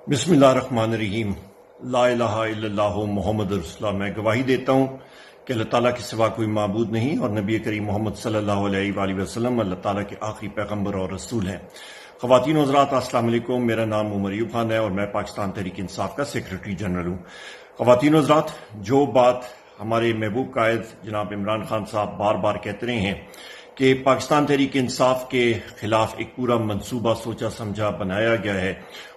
बिस्मिल्लाहिर्रहमानिर्रहीम। ला इलाहा इल्लल्लाह मुहम्मद रसूलुल्लाह। मैं गवाही देता हूँ कि अल्लाह ताला के सिवा कोई माबूद नहीं और नबी करीम मोहम्मद सल्लल्लाहु अलैहि वसल्लम अल्लाह ताला के आखिरी पैगंबर और रसूल हैं। ख़वातीन और हज़रात, अस्सलाम वालेकुम। मेरा नाम उमर अयूब खान है और मैं पाकिस्तान तहरीक इंसाफ का सेक्रेटरी जनरल हूँ। ख़वातीन और हज़रात, जो बात हमारे महबूब कायद जनाब इमरान खान साहब बार बार कहते रहे हैं कि पाकिस्तान तहरीक इंसाफ के खिलाफ एक पूरा मंसूबा सोचा समझा बनाया गया है,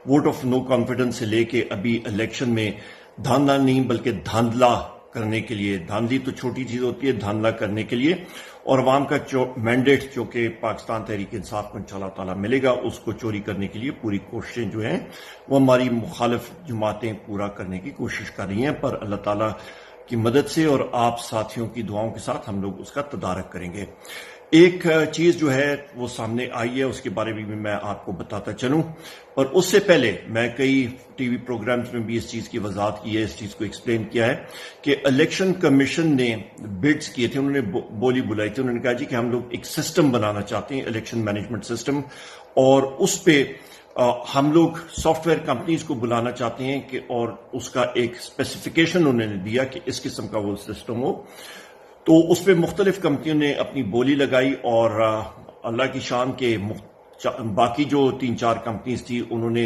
वोट ऑफ नो कॉन्फिडेंस से लेके अभी इलेक्शन में धांधला नहीं बल्कि धांधला करने के लिए, धांधली तो छोटी चीज होती है, धांधला करने के लिए और अवाम का मैंडेट जो कि पाकिस्तान तहरीक इंसाफ को इंशाअल्लाह ताला मिलेगा, उसको चोरी करने के लिए पूरी कोशिशें जो हैं वो हमारी मुखालिफ जमातें पूरा करने की कोशिश कर रही हैं। पर अल्लाह ताला की मदद से और आप साथियों की दुआओं के साथ हम लोग उसका तदारक करेंगे। एक चीज जो है वो सामने आई है, उसके बारे में भी मैं आपको बताता चलूं, पर उससे पहले मैं कई टीवी प्रोग्राम्स में भी इस चीज की वजाहत की है, इस चीज को एक्सप्लेन किया है कि इलेक्शन कमीशन ने बिड्स किए थे, उन्होंने बोली बुलाई थी, उन्होंने कहा जी कि हम लोग एक सिस्टम बनाना चाहते हैं, इलेक्शन मैनेजमेंट सिस्टम, और उस पे हम लोग सॉफ्टवेयर कंपनीज को बुलाना चाहते हैं कि और उसका एक स्पेसिफिकेशन उन्होंने दिया कि इस किस्म का वो सिस्टम हो। तो उस पर मुख्तलिफ कंपनियों ने अपनी बोली लगाई और अल्लाह की शान के बाकी जो 3-4 कंपनीज थी उन्होंने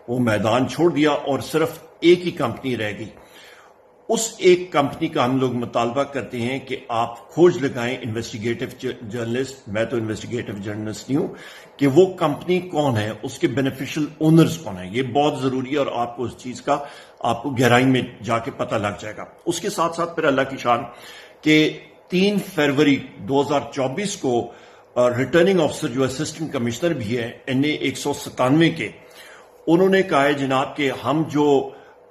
वो मैदान छोड़ दिया और सिर्फ एक ही कंपनी रह गई। उस एक कंपनी का हम लोग मुतालबा करते हैं कि आप खोज लगाएं, इन्वेस्टिगेटिव जर्नलिस्ट, मैं तो इन्वेस्टिगेटिव जर्नलिस्ट नहीं हूं, कि वो कंपनी कौन है, उसके बेनिफिशियल ओनर्स कौन है। ये बहुत जरूरी है और आपको उस चीज का आपको गहराई में जाके पता लग जाएगा। उसके साथ साथ फिर अल्लाह की शान कि 3 फरवरी 2024 को रिटर्निंग ऑफिसर जो असिस्टेंट कमिश्नर भी है NA 197 के, उन्होंने कहा है जनाब कि हम जो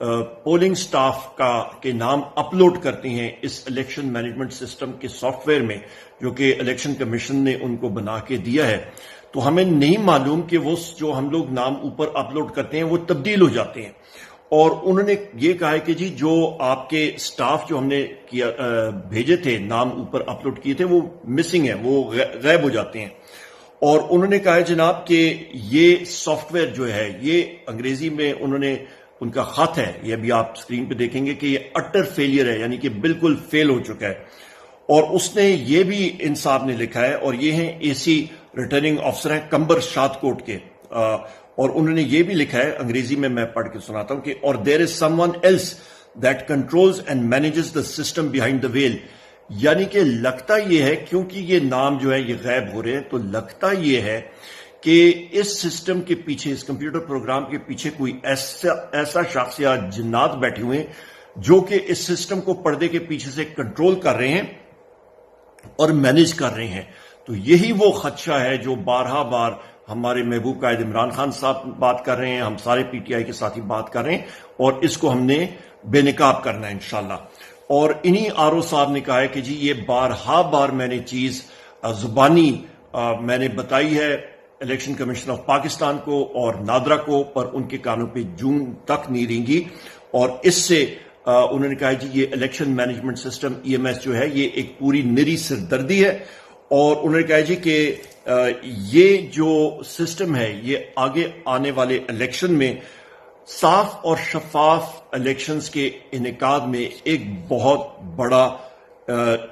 पोलिंग स्टाफ के नाम अपलोड करते हैं इस इलेक्शन मैनेजमेंट सिस्टम के सॉफ्टवेयर में जो कि इलेक्शन कमीशन ने उनको बना के दिया है, तो हमें नहीं मालूम कि वो जो हम लोग नाम ऊपर अपलोड करते हैं वो तब्दील हो जाते हैं। और उन्होंने ये कहा है कि जी जो आपके स्टाफ जो हमने किया भेजे थे, नाम ऊपर अपलोड किए थे, वो मिसिंग है, वो गायब हो जाते हैं। और उन्होंने कहा है जनाब कि ये सॉफ्टवेयर जो है ये अंग्रेजी में उन्होंने उनका खत है, ये अभी आप स्क्रीन पे देखेंगे कि ये अटर फेलियर है, यानी कि बिल्कुल फेल हो चुका है। और उसने ये भी इन साहब ने लिखा है, और ये हैं AC रिटर्निंग ऑफिसर हैं कंबर शादकोट के, और उन्होंने ये भी लिखा है, अंग्रेजी में मैं पढ़ के सुनाता हूं कि और there is someone else that controls and manages the system behind the veil. यानी कि लगता ये है, क्योंकि ये नाम जो है ये गायब हो रहे हैं, तो लगता ये है कि इस सिस्टम के पीछे, इस कंप्यूटर प्रोग्राम के पीछे कोई ऐसा शख्स या जिन्नात बैठे हुए हैं जो कि इस सिस्टम को पर्दे के पीछे से कंट्रोल कर रहे हैं और मैनेज कर रहे हैं। तो यही वो खदशा है जो बारहा बार हमारे महबूब कायद इमरान खान साहब बात कर रहे हैं, हम सारे PTI के साथ ही बात कर रहे हैं, और इसको हमने बेनकाब करना है इंशाल्लाह। और इन्हीं RO साहब ने कहा है कि जी ये बारहा बार मैंने चीज जुबानी मैंने बताई है इलेक्शन कमीशन ऑफ पाकिस्तान को और नादरा को, पर उनके कानों पे जून तक नहीं रेंगी। और इससे उन्होंने कहा जी ये इलेक्शन मैनेजमेंट सिस्टम EMS जो है ये एक पूरी निरी सिरदर्दी है। और उन्होंने कहा जी कि ये जो सिस्टम है ये आगे आने वाले इलेक्शन में साफ और शफाफ इलेक्शंस के इनेकाद में एक बहुत बड़ा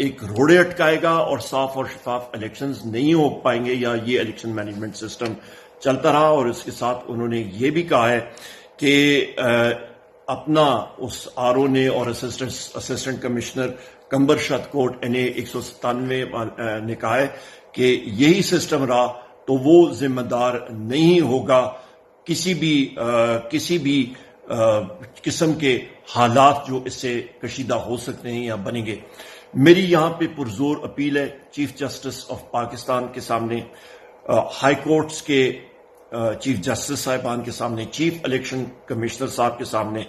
एक रोड़े अटकाएगा और साफ और शफाफ इलेक्शंस नहीं हो पाएंगे या ये इलेक्शन मैनेजमेंट सिस्टम चलता रहा। और इसके साथ उन्होंने ये भी कहा है कि अपना उस RO ने और असिस्टेंट कमिश्नर कंबर शादकोट NA 197 ने कहा है कि यही सिस्टम रहा तो वो जिम्मेदार नहीं होगा किसी भी किस्म के हालात जो इससे कशीदा हो सकते हैं या बनेंगे। मेरी यहां पे पुरजोर अपील है चीफ जस्टिस ऑफ पाकिस्तान के सामने, हाई कोर्ट्स के चीफ जस्टिस साहिबान के सामने, चीफ इलेक्शन कमिश्नर साहब के सामने,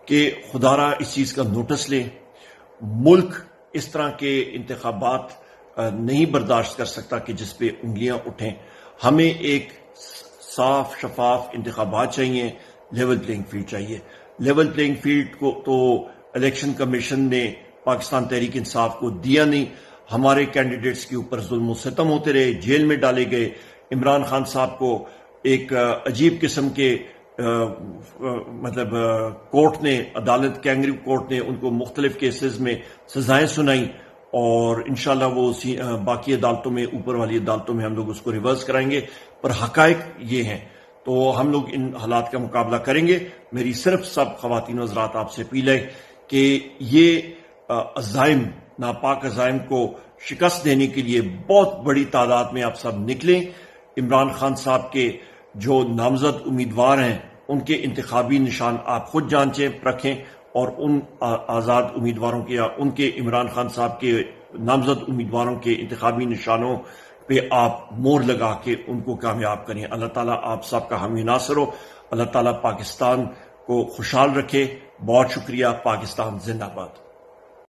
कि खुदारा इस चीज का नोटिस ले। मुल्क इस तरह के इंतखाबात नहीं बर्दाश्त कर सकता कि जिस पे उंगलियां उठें। हमें एक साफ शफाफ इंतखाबात चाहिए, लेवल प्लेइंग फील्ड चाहिए। लेवल प्लेइंग फील्ड को तो इलेक्शन कमीशन ने पाकिस्तान तहरीक इंसाफ को दिया नहीं। हमारे कैंडिडेट्स के ऊपर जुल्म सितम होते रहे, जेल में डाले गए। इमरान खान साहब को एक अजीब किस्म के مطلب کورٹ نے، عدالت کینگریو کورٹ نے ان کو مختلف کیسز میں سزائیں سنائیں، اور انشاءاللہ وہ اسی باقی عدالتوں میں، اوپر والی عدالتوں میں ہم لوگ اس کو ریورس کرائیں گے، پر حقائق یہ ہیں تو ہم لوگ ان حالات کا مقابلہ کریں گے۔ میری صرف سب خواتین و حضرات آپ سے اپیل ہے کہ یہ عزائم، ناپاک عزائم کو شکست دینے کے لیے بہت بڑی تعداد میں آپ سب نکلیں۔ عمران خان صاحب کے جو نامزد امیدوار ہیں ان کے انتخابی نشان آپ خود جانچیں، رکھیں، اور ان آزاد امیدواروں کے یا ان کے عمران خان صاحب کے نامزد امیدواروں کے انتخابی نشانوں پہ آپ مور لگا کے ان کو کامیاب کریں۔ اللہ تعالیٰ آپ سب کا حامی ناصر ہو۔ اللہ تعالیٰ پاکستان کو خوشحال رکھے۔ بہت شکریہ۔ پاکستان زندہ باد۔